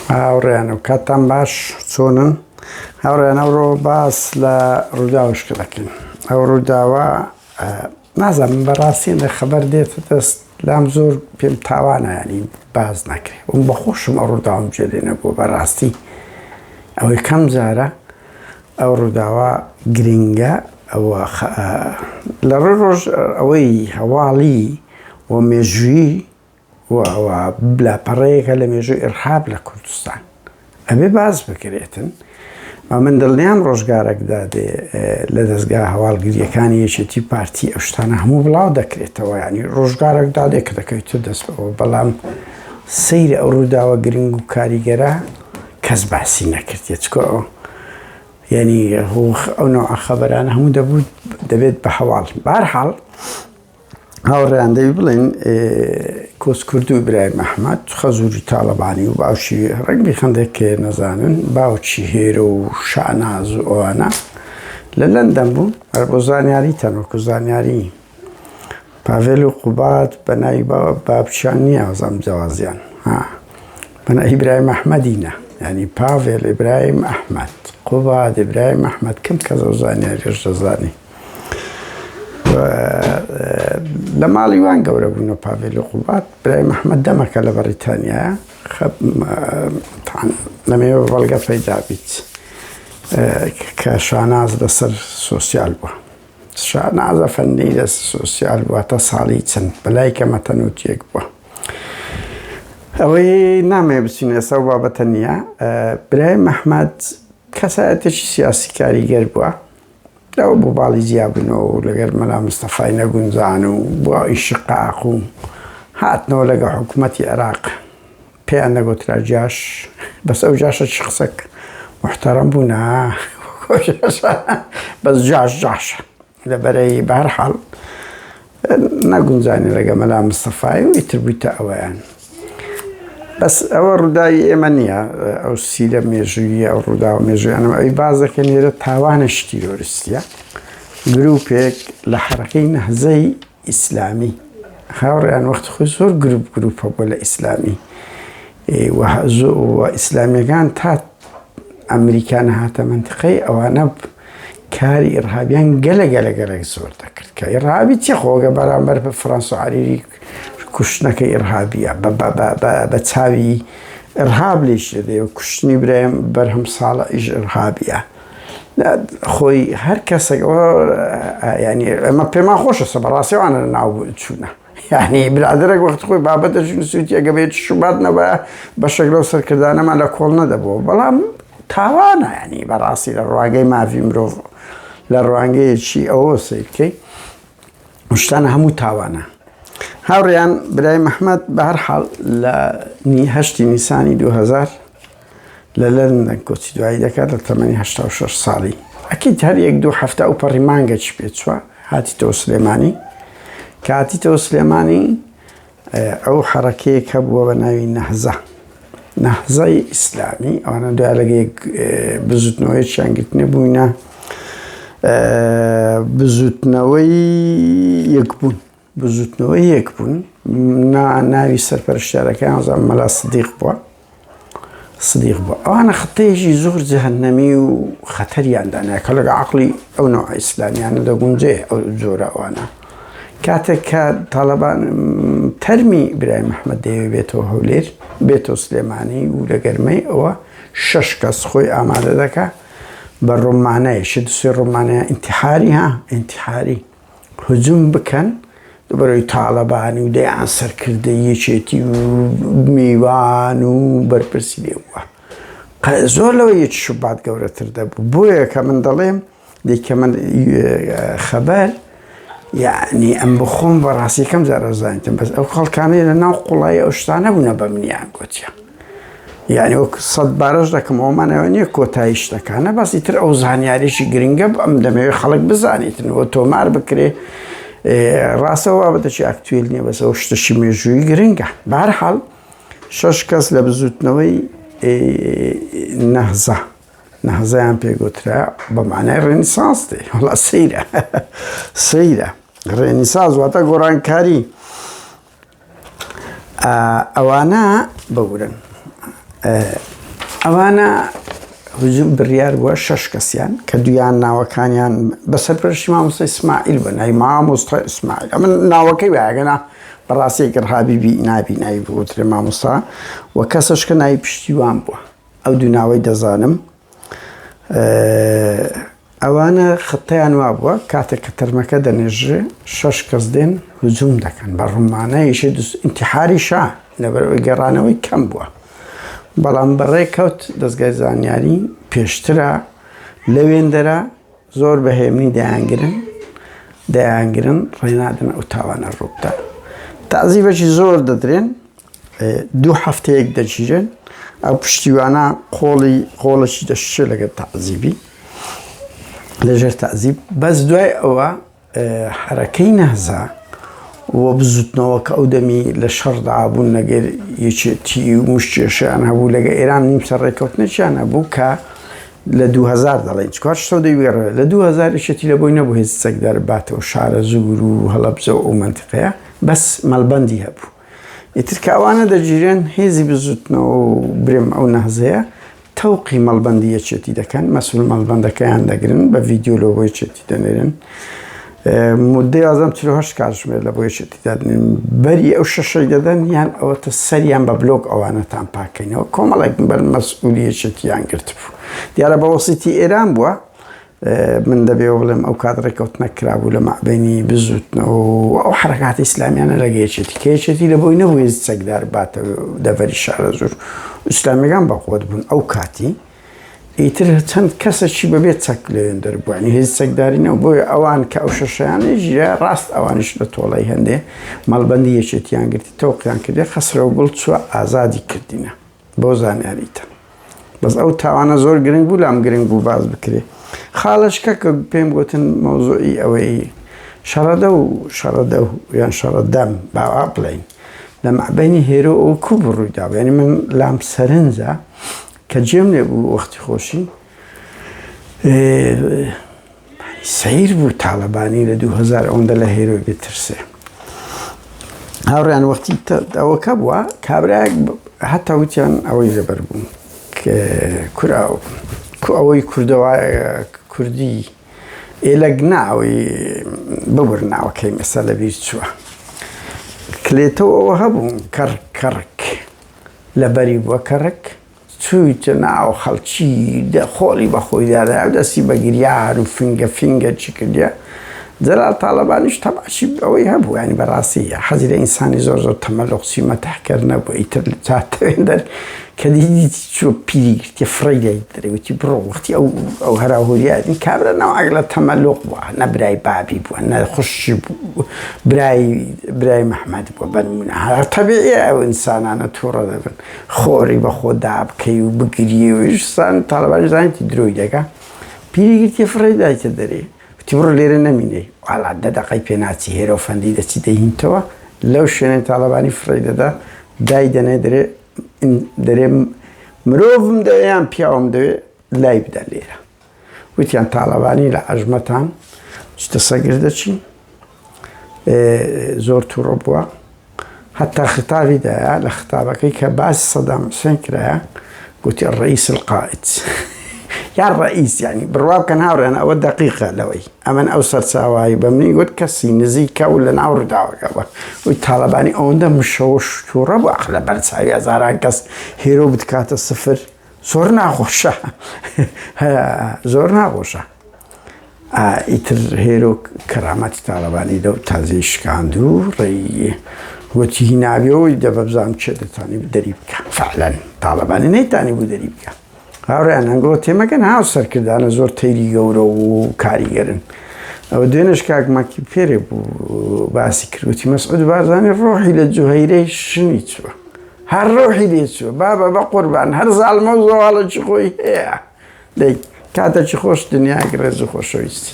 هاوڕێیان و کاتتان باش چۆنن هاوڕێیان ئەوڕۆ باس لە ڕووداوشکە دەکەین. ئەو ڕووداوە نازانم بەڕاستیە لە خەبەر دێتە دەست لام زۆر پێم تاوانە ینی باز نەکرێ وم بەخۆشم ئەو ڕووداوم جێلێنە بۆ بەڕاستی ئەوەی کەم جارە ئەو ڕووداوە گرنگە ئەوە لە ڕۆژ ئەوەی هەواڵی و مێژووی وەوە بلاپەڕەیەکە لە مێژووی ئیرهاب لە کوردستان ئەبێ باز بکرێتن من دڵنیام ڕۆژگارێکدا لە دەستگا هەواڵگیریەکانی یەکێتی پارتی ئەو شتانە هەموو بڵاو دەکرێتەوە ینی ڕۆژگارێکدا دێک دەکەویتە دەستەوە بەڵام سەیرە ئەو ڕووداوە گرنگ و کاریگەرە کەس باسی نەکردێت چکۆ یعنی ئەو نوع خەبەرانە هەموو دەبێت بە هەواڵ بەهەرحاڵ هاوڕێیان دەوی بڵێن کۆسکورد و ئیبراهیم ئەحمەد خەزووری تاڵەبانی و باوشی ڕەنگی خەندێک کێ نەزانن باوکی هێرە و شاناز و ئەوانە لە لەندەن بوو بۆ زانیاری تەنوەکو زانیاری پاڤێل و قوبات بە ناوی بابچیان نییە ئەوزەم جیاوازیان بەناوی ئیبراهیم ئەحمەدینە ینی پاڤێل ئیبراهیم ئەحمەد قوبات ئیبراهیم ئەحمەد کەم کەس ئەو زانیاریش دەزانی لە ماڵی وان گەورە بوونە پاڤێل و قوبات ئیبراهیم ئەحمەد دەمەکە لە بەریتانیایە لەمێوە بەڵگە پەیدا بیت کە شاناز لەسەر سۆسیال بووە شانازە فەنی لە سۆسیال بووە تا ساڵی چەند بەلای کەمەتەنووتیەک بووە ئەوەی نامێ بچین ئێستا و بابەتە نییە ئیبراهیم ئەحمەد کەسایەتێکی سیاسی کاریگەر بووە لەوە بۆ باڵی جیابوونەوە و لەگەر مەلا مستەفای نەگونجان و بۆ ئیشقاق و هاتنەوە لەگە حکوومەتی عێراق پێیان نەگوترا جاش بەس ئەو جاشە چ قسەک محتەرەم بوونا بەس جاشە لەبەرەی بەهەرحاڵ نەگونجانی لەگە مەلا مستەفای و ئیتر بوویتە ئەوەیان بەس ئەوە ڕووداوی ئێمە نییە ئەو سیرە مێژوویە ئەو ڕووداوە مێژوویانەوە ئەوی باز دەکەن لێرە تاوانە تیرۆریستیە گروپێک لە حەرەکەی نەهزەی ئیسلامی هاوڕێیان وەختی خۆی زۆر گروپە بۆ لە ئیسلامی و ئیسلامیەکان تا ئەمریکان هاتە منتیقەی ئەوانە کاری ئیرهابیان گەلەگەلەگەلێک زۆر دەکرد کە ئیرهابی چی خۆگە بەرامبەر بە فڕەنسا و عەریری کوشتنەکەی ئیرهابیە بە چاوی ئیرهاب لێش دەدێ و کوشتنی برایەم بەرهەم ساڵە ئیش ئیرهابیە خۆی هەر کەسێک ینی ئەمە پێمان خۆشە سە بەڕاستیەوانە ناو چوونە یعنی برادرێک وەختی خۆی بابەتە نووسویتی ئەگە بێت شوبات نەبە بەشێک لەو سەرکردانەمان لە کۆڵ نەدەبووە بەڵام تاوانە ینی بەڕاستی لە ڕواگەی مافی مرۆڤ لە ڕوانگەیەکی ئەوە سیرکەی شتانە هەموو تاوانە هاوڕێیان ئیبراهیم ئەحمەد بەهەرحاڵ لە 8 نیسانی 2000 لە لەندەن کۆچی دوایی دەکات لە تەمەنی 86 ساڵی ئەکید هەر یەک دوو هەفتە و پەڕی مانگەی پێچووە هاتیتەوە سلێمانی کە هاتیتەوە سلێمانی ئەو حەرەکەیە کە بووە بە ناوی نەهزەی ئیسلامی ئەوانە دوای لەگە یەک بزوتنەوەیەکیان گرتنێ بووینە بزوتنەوەی یەک بوون ناوی سەرپەرشتیارەکەیان ئەوزان مەلا سدیق بووە ئەوانە خەتەیەکی زۆر جەهەنەمی و خەتەریاندانە کە لەگە عەقڵی ئەو نەوع ئیسلامیانە دەگونجێ ئەو جۆرە ئەوانە کاتێک کە تاڵەبان تەرمی ئیبراهیم ئەحمەد دەیەوێت بێتەوە هەولێر بێتەوە سلێمانی و لە گەرمەی ئەوە 6 کەس خۆی ئامادە دەکا بە ڕۆمانەیە دوسێ ڕۆمانەیە ئینتیحاری هجوم بکەن بەرەوەی تاڵەبانی و دەیان سەرکردە یەکێتی و میوان و بەرپرسی لێوە زۆر لەوە یەکی شوبات گەورەتر دەبوو بۆیە کە من دەڵێم دیکە من خەبەر یعنی ئەم بخۆم بەڕاستی کەم جارە زانیتم بەس ئەو خەڵکانەی لە ناو قوڵایی ئەو شتانە بوونە بە منیان گوتیە یعنی وەک 100 بارەش دەکەم ئەومانەوە نییە کۆتایی شتەکانە بەسی تر ئەو زانیاریشی گرنگە ئەم دەمەوێت خەڵک بزانیتن وە تۆمار بکرێ ڕاستەوە بابەتەکی ئاکتوێل نییە بەس ئەو شتەشی مێژووی گرنگە بەهەرحاڵ 6 کەس لە بزوتنەوەی نەهزەیان پێگوترا بە مانای ڕێنیسانس دێ وەڵا سەیرە ڕێنیسانس واتە گۆڕانکاری ئەوانە بەورن ئەوانە هجوم بڕیار بووە 6 کەسیان کە دویان ناوەکانیان بەسەرپەرشتی مامۆستا ئیسماعیل بە ناوی مامۆستا ئیسماعیل ئەمە ناوەکەی وایەگەنا بەڕاستی گەڕهابی بی نابینایی بووترێ مامۆستا و کەسەش کە ناوی پشتیوان بووە ئەو دوو ناوەی دەزانم ئەوانە خەتەیان وا بووە کاتێک کە تەرمەکە دەنێژێ 6 کەس دێن هجوم دەکەن بە ڕوومانەیەشی ئینتیحاری شا لەبەرەوەی گەڕانەوەی کەم بووە بەڵام بەڕێکەوت دەستگای زانیاری پێشترە لەوێندەرە زۆر بەهێمنی دەیانگرن ڕێنادن ئەو تاوانە ڕووبدا تەعزیبەکی زۆر دەدرێن 2 هەفتەیەک دەگیرن ئەو پشتیوانە قۆڵێکی دەشتێ لەگەڵ تەعزیبی لەژێر تەعزیب بەس دوای ئەوە حرەکەی نەهزا و بزوتنەوە کە ئەو دەمی لە شەڕدا بوون لەگەر یەکێتی و مشتێشیان هەبوو لەگە ئێران نیمسەر ڕێکەوتنەچیان هەبوو کە لە 2000 دەڵێن چکار شتەوە دەیوێڕێ لە 2000 شێتی لە بۆی نەبوو هێز سەگدار باتەوە شارە زوور و هەڵەبجە و ئەو منتیقەیە بەس مەلبەندی هەبوو ئیتر کە ئەوانە دەگیرێن هێزی بزوتنەوە و برێم ئەو نەهزەیە تەوقی مەلبەندی یەکێتی دەکەن مەسئول مەلبەندەکەیان دەگرن بە ڤیدیۆ لۆ بۆ یەکێتی دەنێرن مدەی ئازام 48 کاتژمێر لە بۆ یەکێتی دادنێن بەری ئەو شەشەی دەدەن یان ئەوەتە سەریان بە بلۆک ئەوانەتان پاکەینەوە کۆمەڵێک بەر مەسئولی یەکێتیان گرت بوو دیارە بە وەسیتی ئێران بووە من دەبێەوە بڵێم ئەو کات ڕێکەوتنە کرابوو لە مابینی بزوتنەوە و ئەو حرەکاتی ئیسلامیانە لەگە یەکێتی کە یەکێتی لە بۆی نەبوو هێز سەگدار باتەوە دەڤەری شارە زۆر ئیسلامیەکان بەخۆت بوون ئەو کاتی ئیتر چەند کەسێکی بەبێت چەک لەوێن دەربووانی هێز سەگدارینەوە بۆیە ئەوان کە ئەو شەشەیانە ژیرە ڕاست ئەوانش لە تۆڵی هەندێ مەڵبەندی یەکێتیان گرتی تەوقیان کردێ خەسرەوە گوڵ چووە ئازادی کردینە بۆ زانیاریتە بەس ئەو تاوانە زۆر گرنگ بوو لام گرنگ بوو باز بکرێ خاڵشکە کە پێم گوتن مەوزوعی ئەوەی شەڕەدە و یان شەڕەدەم باوا بڵین لە مابینی هێرۆ ئەو کوب ڕوویدا یعنی من لام سەرنجە کە جێم لێ بوو وەختی خۆشی سەیر بوو تاڵەبانی لە 2000 ئەوەندە لە هێرۆی بترسێ هاوڕیان وەختی ئەوەکە بووە کابراایەک هەتا وتیان ئەوەی لەبەر بووم ئەوەی کوردی ئێلەگ ناوەی ببرناوەکەی مەسە لە بیر چووە کلێتەوە ئەوە هەبوو کەڕک لەبەری بووە کەڕک چوویتە ناو خەڵکی خۆڵی بە خۆی دادا دەستی بە گریان و فینگە چی کردیە جەلال تاڵەبانیش تەماشی ئەوەی هەبوو ینی بەڕاستیە حەزی لە ئینسانی زۆر تەمەلۆقسی مەتەحکەر نەبوو ئیتر چاتەوێن دەر کە دیدی چوە پیری گرتیە فڕی لای دەرەوتی بڕۆ وەختی ئەو هەراهۆریاتی کابرا نەوەک لە تەمەلۆق بووە نە برای بابی بووە نە خوشی برای مەحمەد بووە بەنمونە تەبیعیە ئەو ئینسانانە تووڕە دەبن خۆری بە خۆدا بکەی و بگریە و سان تاڵەبانی زانیتی درۆی دەکا پیری گرتیە فڕی دایتە دەرێ وتی بڕۆ لێرە نەمینێ واڵا دەدەقەی پێ ناچی هێرە و فەندی دەچی دەهینتەوە لەو شوێنەی تاڵەبانی فڕی دەدا دای دەنێ دەرێ مرۆڤم دەوێیان پیاوم دەوێ لای بدە لێرە وتیان تاڵەبانی لە عەژمەتان چتە سەگر دەچین زۆر تووڕە بووە هەتا خطابی دایە لە خطابەکەی کە باسی سەدام حوسێن کرایە گوتی ڕئیس القائد یان ڕئیس یعنی بڕوا بکەن هاوڕێن ئەوە دەقیقە لەوەی ئەمن ئەو سەرچاوایی بە منی گوت کەسی نزیکە و لە ناو ڕووداوەکەوە وی تاڵەبانی ئەوەندە مشەوە تووڕە بوو ئەخ لە بەرچاوی هەزاران کەس هێرۆ بتکاتە سفر زۆر ناخۆشە زۆر ناخۆشە ئیتر هێرۆ کەرامەتی تاڵەبانی دە و تازەی شکاند و ڕێی وەتی هیناویەوەی دەبە بزانم چێ دەتانی دەری بکە فعلەن تاڵەبانی نەیتانی بوو دەری بکە هاوڕێیان هەنگەوە تێمەکەن هاو سەرکردانە زۆر تەیری گەورە و کاریگەرن ئەوە دوێنش کاکماکی پێرێ بوو باسی کردوتی مەسعود بارزانی ڕۆحی لە جوهەیرەی شنی چووە هەر ڕۆحی لێ چووە بابە بە قوربان هەر زاڵمە و زەواڵەکی خۆی هەیە دەی کاتێکی خۆش دنیاک ڕێز و خۆشەویستی